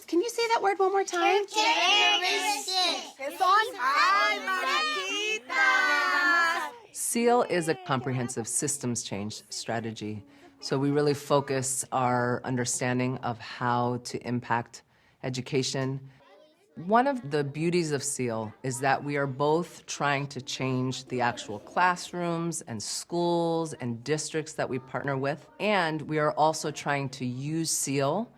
Can you say that word one more time? SEAL is a comprehensive systems change strategy. So we really focus our understanding of how to impact education. One of the beauties of SEAL is that we are both trying to change the actual classrooms and schools and districts that we partner with, and we are also trying to use SEAL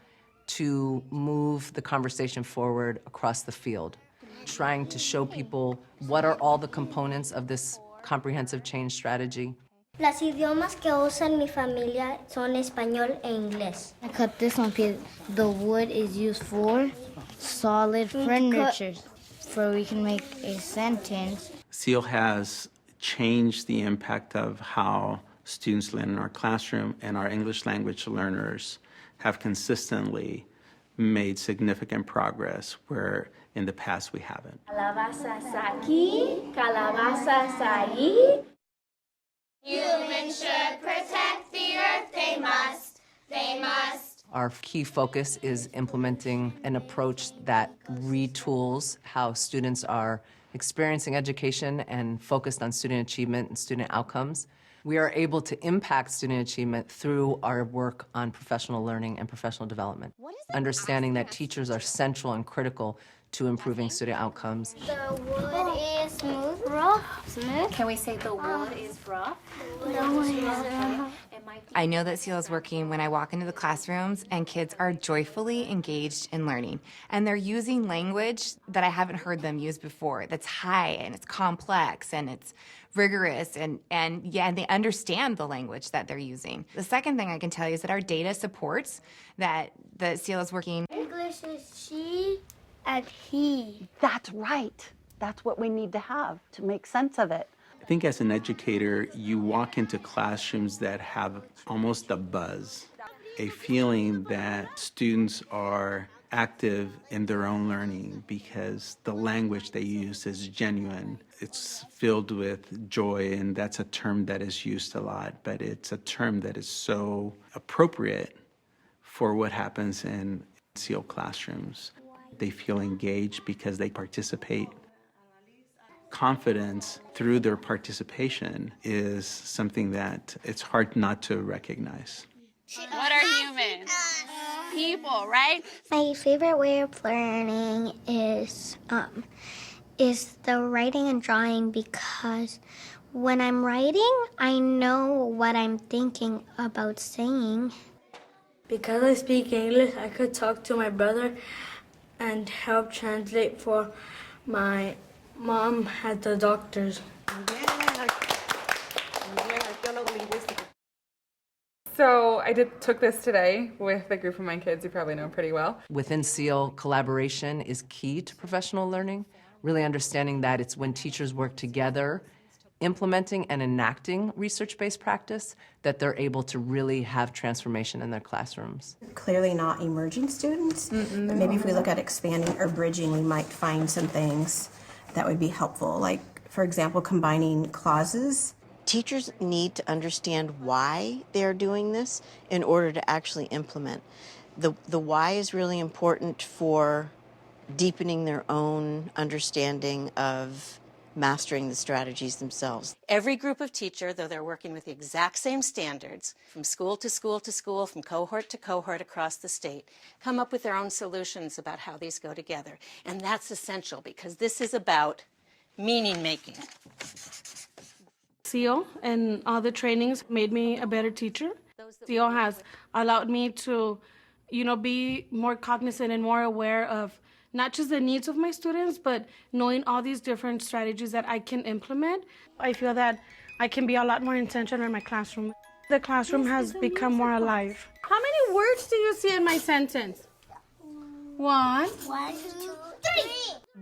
to move the conversation forward across the field, trying to show people what are all the components of this comprehensive change strategy. Los idiomas que usan mi familia son español e inglés. I cut this one piece. The wood is used for solid furniture, so we can make a sentence. SEAL has changed the impact of how students learn in our classroom, and our English language learners have consistently made significant progress where in the past we haven't. Calabazas aquí, calabazas allí. Humans should protect the earth, they must. Our key focus is implementing an approach that retools how students are experiencing education and focused on student achievement and student outcomes. We are able to impact student achievement through our work on professional learning and professional development, understanding that teachers are central and critical to improving student outcomes. The wood is smooth, rough, smooth. Can we say the wood is rough? I know that SEAL is working when I walk into the classrooms and kids are joyfully engaged in learning. And they're using language that I haven't heard them use before, that's high and it's complex and it's rigorous and they understand the language that they're using. The second thing I can tell you is that our data supports that the SEAL is working. English is she and he. That's right. That's what we need to have to make sense of it. I think as an educator, you walk into classrooms that have almost a buzz, a feeling that students are active in their own learning because the language they use is genuine. It's filled with joy, and that's a term that is used a lot, but it's a term that is so appropriate for what happens in SEAL classrooms. They feel engaged because they participate. Confidence through their participation is something that it's hard not to recognize. What are humans? People, right? My favorite way of learning is the writing and drawing, because when I'm writing, I know what I'm thinking about saying. Because I speak English, I could talk to my brother and help translate for my mom at the doctor's. So I took this today with a group of my kids you probably know pretty well. Within SEAL, collaboration is key to professional learning, really understanding that it's when teachers work together, implementing and enacting research-based practice, that they're able to really have transformation in their classrooms. Clearly not emerging students, but maybe if we look at expanding or bridging, we might find some things that would be helpful, like, for example, combining clauses. Teachers need to understand why they're doing this in order to actually implement. The why is really important for deepening their own understanding of mastering the strategies themselves. Every group of teacher, though they're working with the exact same standards, from school to school to school, from cohort to cohort across the state, come up with their own solutions about how these go together. And that's essential because this is about meaning making. SEAL and all the trainings made me a better teacher. SEAL has allowed me to, be more cognizant and more aware of not just the needs of my students, but knowing all these different strategies that I can implement. I feel that I can be a lot more intentional in my classroom. The classroom has become more alive. How many words do you see in my sentence? One, 1, 2, 3.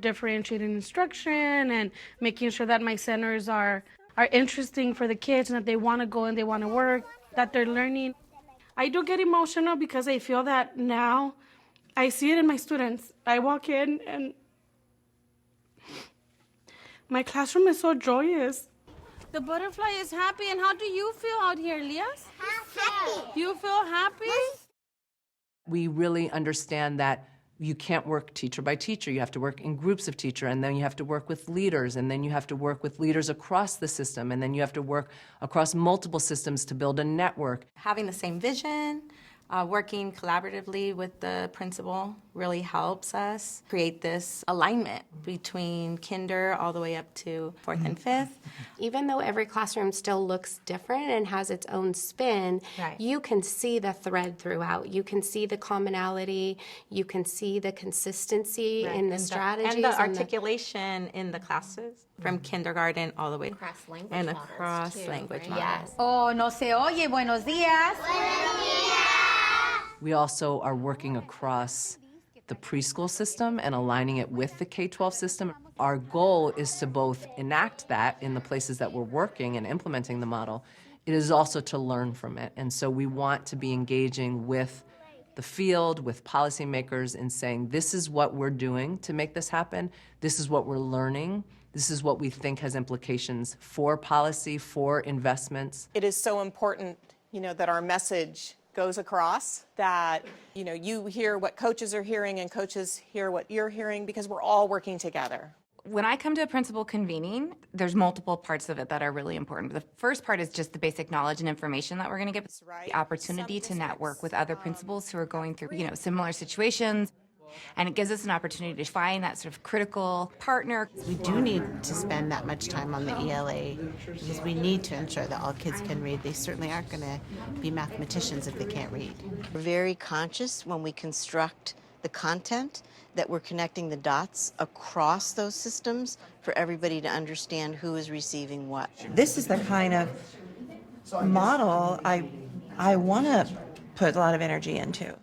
Differentiating instruction and making sure that my centers are interesting for the kids and that they want to go and they want to work, that they're learning. I do get emotional because I feel that now I see it in my students. I walk in and my classroom is so joyous. The butterfly is happy. And how do you feel out here, Elias? Happy. You feel happy? We really understand that you can't work teacher by teacher. You have to work in groups of teachers, and then you have to work with leaders, and then you have to work with leaders across the system, and then you have to work across multiple systems to build a network. Having the same vision, working collaboratively with the principal really helps us create this alignment between kinder all the way up to 4th and 5th. Even though every classroom still looks different and has its own spin, you can see the thread throughout. You can see the commonality. You can see the consistency in the strategies. And the articulation in the classes from kindergarten all the way across language and models across too, language right? models. Yes. Oh, no se oye. Buenos días. We also are working across the preschool system and aligning it with the K-12 system. Our goal is to both enact that in the places that we're working and implementing the model. It is also to learn from it. And so we want to be engaging with the field, with policymakers, in saying, this is what we're doing to make this happen. This is what we're learning. This is what we think has implications for policy, for investments. It is so important, that our message goes across, that, you hear what coaches are hearing and coaches hear what you're hearing, because we're all working together. When I come to a principal convening, there's multiple parts of it that are really important. The first part is just the basic knowledge and information that we're going to get, the opportunity to network with other principals who are going through, similar situations. And it gives us an opportunity to find that sort of critical partner. We do need to spend that much time on the ELA because we need to ensure that all kids can read. They certainly aren't going to be mathematicians if they can't read. We're very conscious when we construct the content that we're connecting the dots across those systems for everybody to understand who is receiving what. This is the kind of model I want to put a lot of energy into.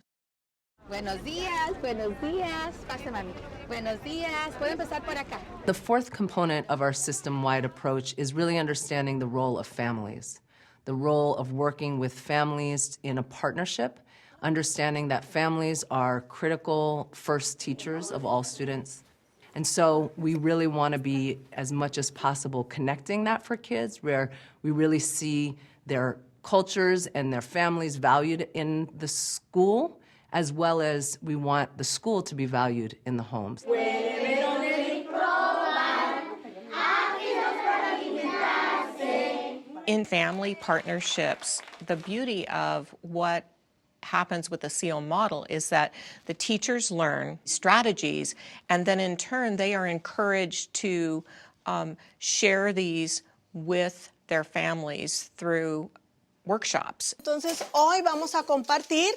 Buenos días, buenos días. Pase, mami. Buenos días. Pueden empezar por acá. The fourth component of our system-wide approach is really understanding the role of families, the role of working with families in a partnership, understanding that families are critical first teachers of all students. And so we really want to be, as much as possible, connecting that for kids, where we really see their cultures and their families valued in the school, as well as we want the school to be valued in the homes. In family partnerships, the beauty of what happens with the SEAL model is that the teachers learn strategies, and then in turn they are encouraged to share these with their families through workshops. Entonces, hoy vamos a compartir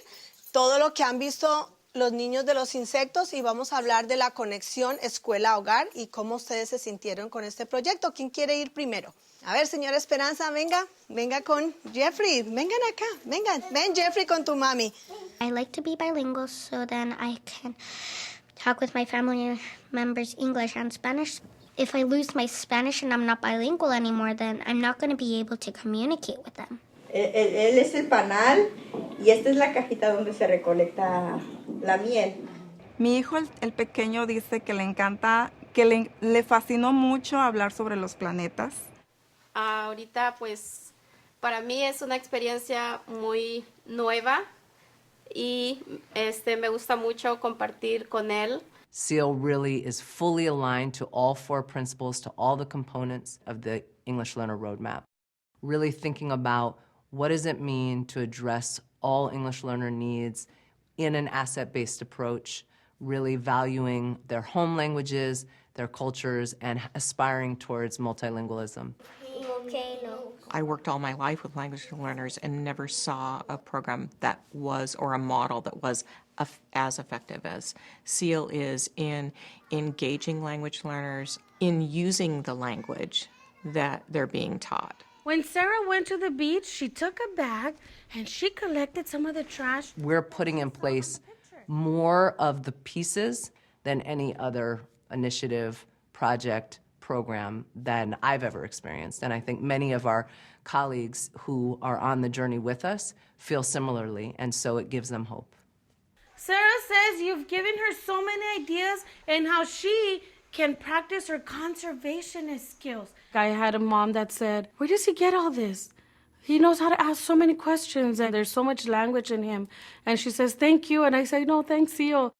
todo lo que han visto los niños de los insectos y vamos a hablar de la conexión escuela-hogar y cómo ustedes se sintieron con este proyecto. ¿Quién quiere ir primero? A ver, señora Esperanza, venga con Jeffrey. Vengan acá, ven Jeffrey con tu mami. I like to be bilingual so then I can talk with my family members English and Spanish. If I lose my Spanish and I'm not bilingual anymore, then I'm not going to be able to communicate with them. Él es el panal y esta es la cajita donde se recolecta la miel. Mi hijo, el pequeño, dice que le encanta, que le fascinó mucho hablar sobre los planetas. Ahorita, pues, para mí es una experiencia muy nueva y me gusta mucho compartir con él. SEAL really is fully aligned to all four principles, to all the components of the English Learner Roadmap. Really thinking about what does it mean to address all English learner needs in an asset-based approach, really valuing their home languages, their cultures, and aspiring towards multilingualism. I worked all my life with language learners and never saw a program that was, or a model that was as effective as SEAL is in engaging language learners in using the language that they're being taught. When Sarah went to the beach, she took a bag and she collected some of the trash. We're putting in place more of the pieces than any other initiative, project, program than I've ever experienced. And I think many of our colleagues who are on the journey with us feel similarly, and so it gives them hope. Sarah says you've given her so many ideas and how she can practice her conservationist skills. I had a mom that said, "Where does he get all this?" He knows how to ask so many questions, and there's so much language in him. And she says, thank you. And I say, no, thanks, Seal.